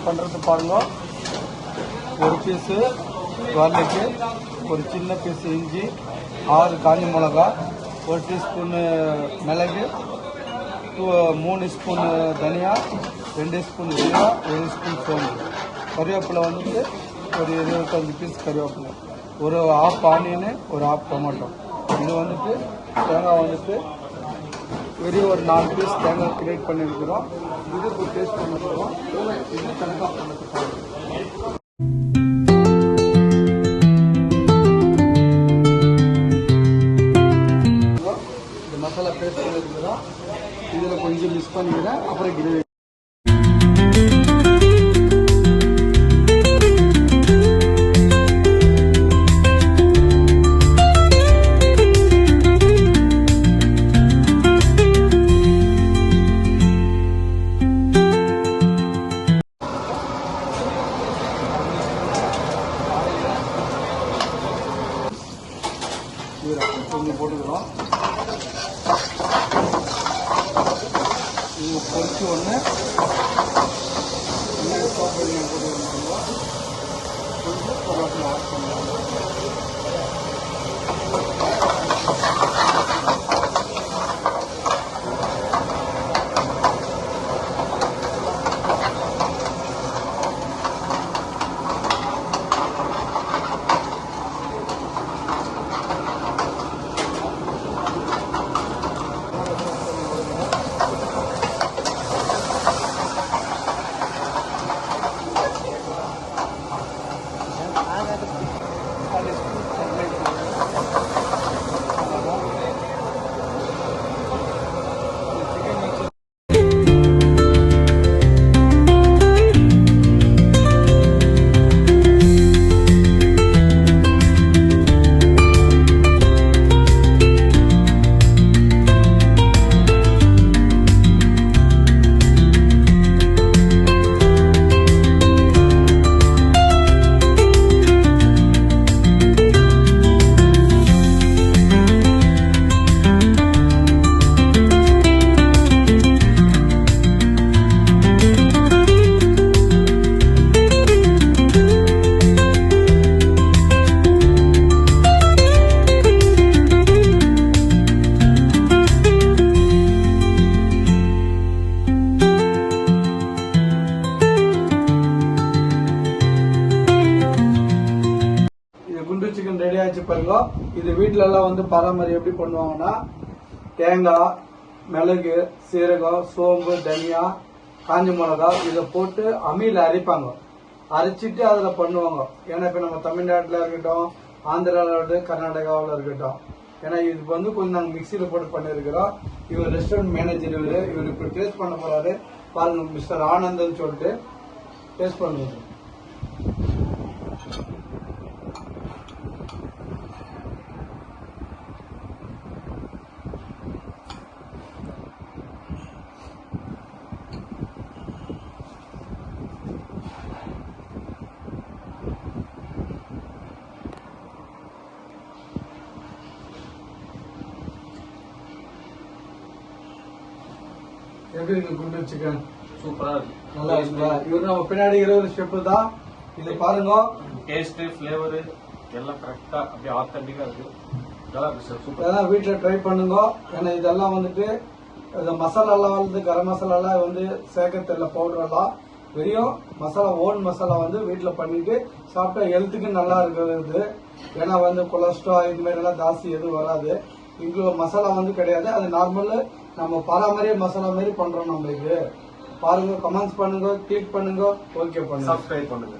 பண்ணுறது பாருங்க. ஒரு பீஸு garlic, ஒரு சின்ன பீஸ் இஞ்சி, 6 காஞ்ச மிளகா, 1 டீஸ்பூனு மிளகு, 3 ஸ்பூனு தனியா, 2 ஸ்பூன் ஜீரா, 1 ஸ்பூன் சோம்பு, கறிவேப்பிலை வந்துட்டு ஒரு 25 பீஸ் கறிவேப்பிலை, ஒரு ஆஃப் ஆனியனு, ஒரு ஆஃப் டொமேட்டோ. இது வந்துட்டு தேங்காய் வந்துட்டு வெறும் ஒரு 4 பீஸ் தேங்காய் கிரேட் பண்ணியிருக்கிறோம். இதுக்கு டேஸ்ட் பண்ணிக்கிறோம். இது கணக்காக பண்ணிட்டு இந்த மசாலா பேஸ்ட் பண்ணியிருக்கிறோம். இதில் கொஞ்சம் மிக்ஸ் பண்ணிக்கிறேன். அப்புறம் கிரேவி கொஞ்சம் போட்டுக்கிறோம். இது பொரிச்சு ஒன்று போட்டு கொஞ்சம் பொருளாட்டில் ஆட் பண்ணுவோம். குண்டு சிக்கன் ரெடி ஆச்சு பாருங்க. இது வீட்டுல எல்லாம் வந்து பாரம்பரியம் எப்படி பண்ணுவாங்கன்னா, தேங்காய், மிளகு, சீரகம், சோம்பு, தனியா, காஞ்ச மிளகா இதை போட்டு அம்மியில அரைப்பாங்க. அரைச்சிட்டு அதுல பண்ணுவாங்க. ஏன்னா இப்ப நம்ம தமிழ்நாட்டுல இருக்கட்டும், ஆந்திராவில் இருக்கட்டும், கர்நாடகாவில் இருக்கட்டும், ஏன்னா இது வந்து கொஞ்சம் நாங்கள் மிக்சியில போட்டு பண்ணிருக்கிறோம். இவர் ரெஸ்டாரண்ட் மேனேஜர், இவர் இப்ப டேஸ்ட் பண்ண போறாரு பாருங்க. மிஸ்டர் ஆனந்த்னு சொல்லிட்டு டேஸ்ட் பண்ணுவாங்க. எப்படி இருக்கு குண்டு சிக்கன்? சூப்பரா இருக்கு, நல்லா இருக்குங்களா? இவர் நம்ம பின்னாடி ஒரு ஸ்டெப் தான். இது பாருங்க, டேஸ்ட் ஃபிளேவர் எல்லாம் கரெக்டா அப்படியே ஆத்தென்டிக்கா இருக்கு. நல்லா இருக்கு சார், சூப்பர். இதெல்லாம் வீட்டில் ட்ரை பண்ணுங்க. ஏன்னா இதெல்லாம் வந்துட்டு இந்த மசாலாலாம் வந்து கரம் மசாலாலாம் வந்து சேர்க்க தெரியல, பவுடர் எல்லாம் வெறும் மசாலா, ஓன் மசாலா வந்து வீட்டில் பண்ணிட்டு சாப்பிட்டா ஹெல்த்துக்கு நல்லா இருக்கிறது. ஏன்னா வந்து கொலஸ்ட்ரால் இது மாதிரி எல்லாம் ஜாஸ்தி எதுவும் வராது. இங்க மசாலா வந்து கிடையாது, அது நார்மல் நம்ம பாரம்பரிய மசாலா மாதிரி பண்றோம். நம்ம இது பாருங்க, கமெண்ட்ஸ் பண்ணுங்க, கிளிக் பண்ணுங்க, ஓகே பண்ணுங்க, சப்ஸ்கிரைப் பண்ணுங்க.